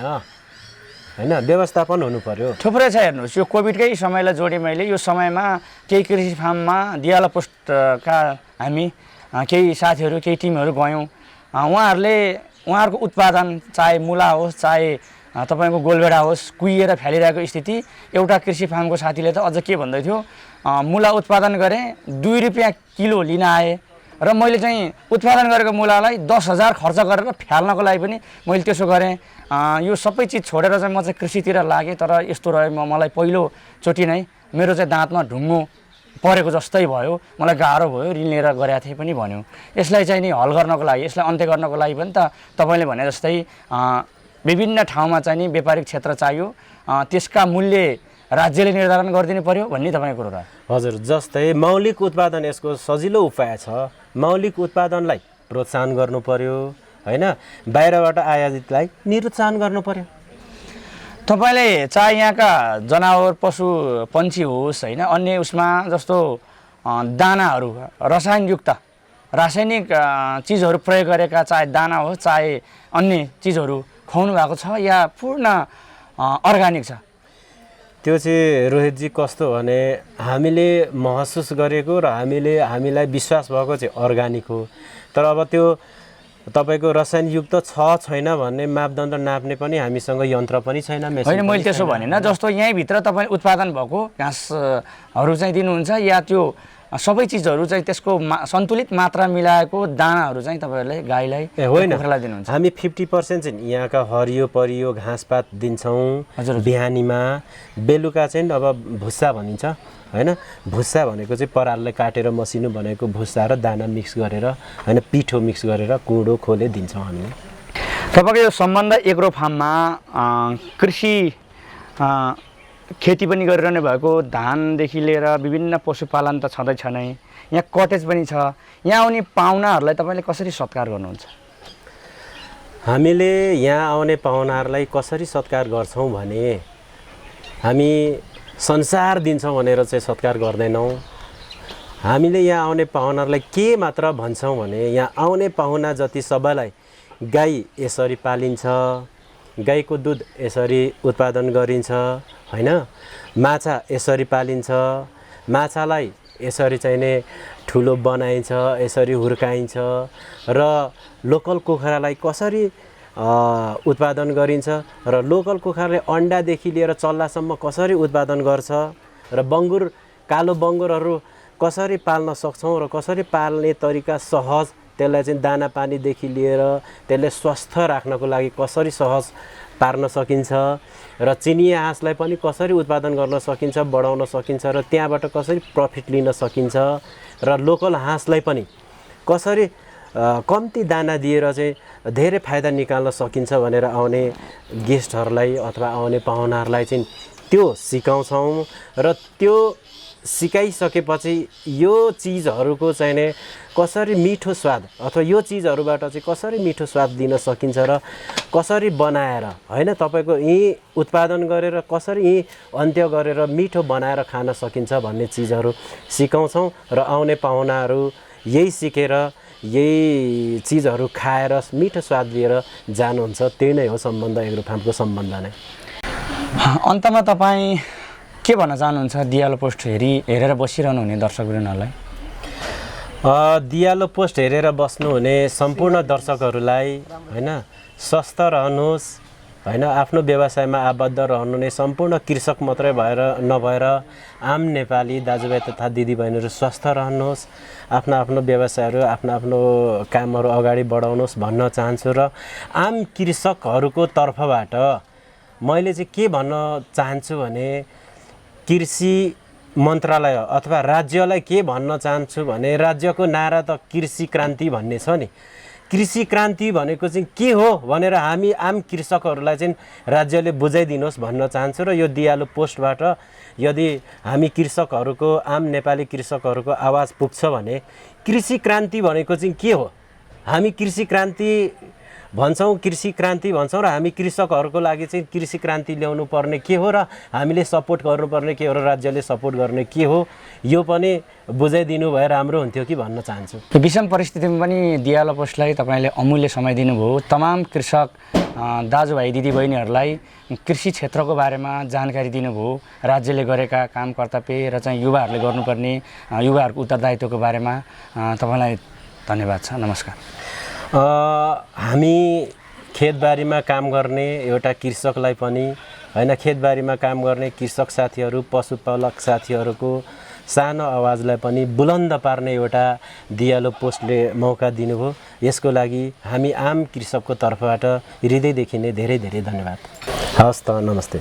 होइन, व्यवस्थापन हुनु पर्यो। थुप्रै छ हेर्नुहोस्, यो कोभिडकै समयलाई जोडेँ मैले। यो समयमा केही कृषि फार्ममा दियाला पोस्टका हामी केही साथीहरू केही टिमहरू गयौँ। उहाँहरूको उत्पादन चाहे मुला होस् चाहे तपाईँको गोलभेडा होस् कुहिएर फ्यालिरहेको स्थिति। एउटा कृषि फार्मको साथीले त अझ के भन्दै थियो, मुला उत्पादन गरेँ 2 रुपियाँ किलो लिन आएँ र मैले चाहिँ उत्पादन गरेको मुलालाई 10,000 खर्च गरेर फ्याल्नको लागि पनि मैले त्यसो गरेँ। यो सबै चिज छोडेर चाहिँ म चाहिँ कृषितिर लागेँ। तर यस्तो रह्यो, मलाई पहिलोचोटि नै मेरो चाहिँ दाँतमा ढुङ्गो परेको जस्तै भयो, मलाई गाह्रो भयो, ऋण लिएर गरेको थिएँ पनि भन्यो। यसलाई चाहिँ नि हल गर्नको लागि, यसलाई अन्त्य गर्नको लागि पनि त तपाईँले भने जस्तै विभिन्न ठाउँमा चाहिँ नि व्यापारिक क्षेत्र चाहियो, त्यसका मूल्य राज्यले निर्धारण गरिदिनु पर्यो भन्ने तपाईँको कुरा। हजुर, जस्तै मौलिक उत्पादन यसको सजिलो उपाय छ। मौलिक उत्पादनलाई प्रोत्साहन गर्नु पर्यो होइन, बाहिरबाट आयातितलाई निरुत्साहन गर्नु पर्यो। तपाईँले चाहे यहाँका जनावर पशु पन्छी होस् होइन, अन्य उसमा जस्तो दानाहरू रासायनिक चिजहरू प्रयोग गरेका, चाहे दाना होस् चाहे अन्य चिजहरू खुवाउनु भएको छ या पूर्ण अर्ग्यानिक छ? त्यो चाहिँ रोहितजी कस्तो भने हामीले महसुस गरेको र हामीलाई विश्वास भएको चाहिँ अर्ग्यानिक हो। तर अब त्यो तपाईँको रसायनयुक्त छ छैन भन्ने मापदण्ड नाप्ने पनि हामीसँग यन्त्र पनि छैन। होइन, मैले त्यसो भनेन। जस्तो यहीँभित्र तपाईँले उत्पादन भएको घाँसहरू चाहिँ दिनुहुन्छ या त्यो सबै चिजहरू चाहिँ त्यसको सन्तुलित मात्रा मिलाएको दानाहरू चाहिँ तपाईँहरूले गाईलाई कुखुरालाई दिनुहुन्छ? हामी 50% चाहिँ यहाँका हरियो परियो घाँसपात दिन्छौँ बिहानीमा। बेलुका चाहिँ अब भुस्सा भनिन्छ होइन, भुस्सा भनेको चाहिँ परालले काटेर मसिनो भनेको भुस्सा र दाना मिक्स गरेर होइन, पिठो मिक्स गरेर कुँडो खोले दिन्छौँ हामीले। तपाईँको यो सम्बन्ध एग्रो फार्ममा कृषि खेती पनि गरिरहनु भएको, धानदेखि लिएर विभिन्न पशुपालन त छँदैछ नै, यहाँ कटेज पनि छ। यहाँ आउने पाहुनाहरूलाई तपाईँले कसरी सत्कार गर्नुहुन्छ? हामीले यहाँ आउने पाहुनाहरूलाई कसरी सत्कार गर्छौँ भने हामी संसार दिन्छौँ भनेर चाहिँ सत्कार गर्दैनौँ। हामीले यहाँ आउने पाहुनाहरूलाई के मात्र भन्छौँ भने यहाँ आउने पाहुना जति सबैलाई गाई यसरी पालिन्छ, गाईको दुध यसरी उत्पादन गरिन्छ होइन, माछा यसरी पालिन्छ, माछालाई यसरी चाहिँ नै ठुलो बनाइन्छ, यसरी हुर्काइन्छ र लोकल कुखुरालाई कसरी उत्पादन गरिन्छ र लोकल कुखुराले अन्डादेखि लिएर चल्लासम्म कसरी उत्पादन गर्छ र कालो बङ्गुरहरू कसरी पाल्न सक्छौँ र कसरी पाल्ने तरिका सहज, त्यसलाई चाहिँ दाना पानीदेखि लिएर त्यसले स्वस्थ राख्नको लागि कसरी सहज पार्न सकिन्छ र चिनिया हाँसलाई पनि कसरी उत्पादन गर्न सकिन्छ, बढाउन सकिन्छ र त्यहाँबाट कसरी प्रफिट लिन सकिन्छ र लोकल हाँसलाई पनि कसरी कम्ती दाना दिएर चाहिँ धेरै फाइदा निकाल्न सकिन्छ भनेर आउने गेस्टहरूलाई अथवा आउने पाहुनाहरूलाई चाहिँ त्यो सिकाउँछौँ र त्यो सिकाइसकेपछि यो चिजहरूको चाहिँ नै कसरी मिठो स्वाद अथवा यो चिजहरूबाट चाहिँ कसरी मिठो स्वाद दिन सकिन्छ र कसरी बनाएर होइन तपाईँको यहीँ उत्पादन गरेर कसरी यहीँ अन्त्य गरेर मिठो बनाएर खान सकिन्छ भन्ने चिजहरू सिकाउँछौँ र आउने पाहुनाहरू यही सिकेर यही चिजहरू खाएर मिठो स्वाद लिएर जानुहुन्छ। त्यही नै हो सम्बन्ध, एग्रो फार्मको सम्बन्ध नै। अन्तमा तपाईँ के भन्न चाहनुहुन्छ दियालो पोस्ट हेरेर बसिरहनु हुने दर्शकवृन्दलाई? दियालो पोस्ट हेरेर बस्नुहुने सम्पूर्ण दर्शकहरूलाई होइन, स्वस्थ रहनुहोस् होइन, आफ्नो व्यवसायमा आबद्ध रहनु नै सम्पूर्ण कृषक मात्रै नभएर आम नेपाली दाजुभाइ तथा दिदीबहिनीहरू स्वस्थ रहनुहोस्, आफ्नो व्यवसायहरू आफ्नो कामहरू अगाडि बढाउनुहोस् भन्न चाहन्छु। र आम कृषकहरूको तर्फबाट मैले चाहिँ के भन्न चाहन्छु भने कृषि मन्त्रालय अथवा राज्यलाई के भन्न चाहन्छु भने राज्यको नारा त कृषि क्रान्ति भन्ने छ नि, कृषि क्रान्ति भनेको चाहिँ के हो भनेर हामी आम कृषकहरूलाई चाहिँ राज्यले बुझाइदिनुहोस् भन्न चाहन्छु। र यो दियालो पोस्टबाट यदि हामी कृषकहरूको आम नेपाली कृषकहरूको आवाज पुग्छ भने कृषि क्रान्ति भनेको चाहिँ के हो, हामी कृषि क्रान्ति भन्छौँ, कृषि क्रान्ति भन्छौँ र हामी कृषकहरूको लागि चाहिँ कृषि क्रान्ति ल्याउनु पर्ने के हो र हामीले सपोर्ट गर्नुपर्ने के हो र राज्यले सपोर्ट गर्ने के हो, यो पनि बुझाइदिनु भए राम्रो हुन्थ्यो कि भन्न चाहन्छु। यो विषम परिस्थितिमा पनि दियालो पोस्टलाई तपाईँले अमूल्य समय दिनुभयो। तमाम कृषक दाजुभाइ दिदीबहिनीहरूलाई कृषि क्षेत्रको बारेमा जानकारी दिनुभयो, राज्यले गरेका काम कर्तव्य र चाहिँ युवाहरूले गर्नुपर्ने युवाहरूको उत्तरदायित्वको बारेमा तपाईँलाई धन्यवाद छ। नमस्कार। हामी खेतबारीमा काम गर्ने एउटा कृषकलाई पनि होइन, खेतबारीमा काम गर्ने कृषक साथीहरू, पशुपालक साथीहरूको सानो आवाजलाई पनि बुलन्द पार्ने एउटा दियालो पोस्टले मौका दिनुभयो। यसको लागि हामी आम कृषकको तर्फबाट हृदयदेखि नै धेरै धेरै धन्यवाद। हवस् त, नमस्ते।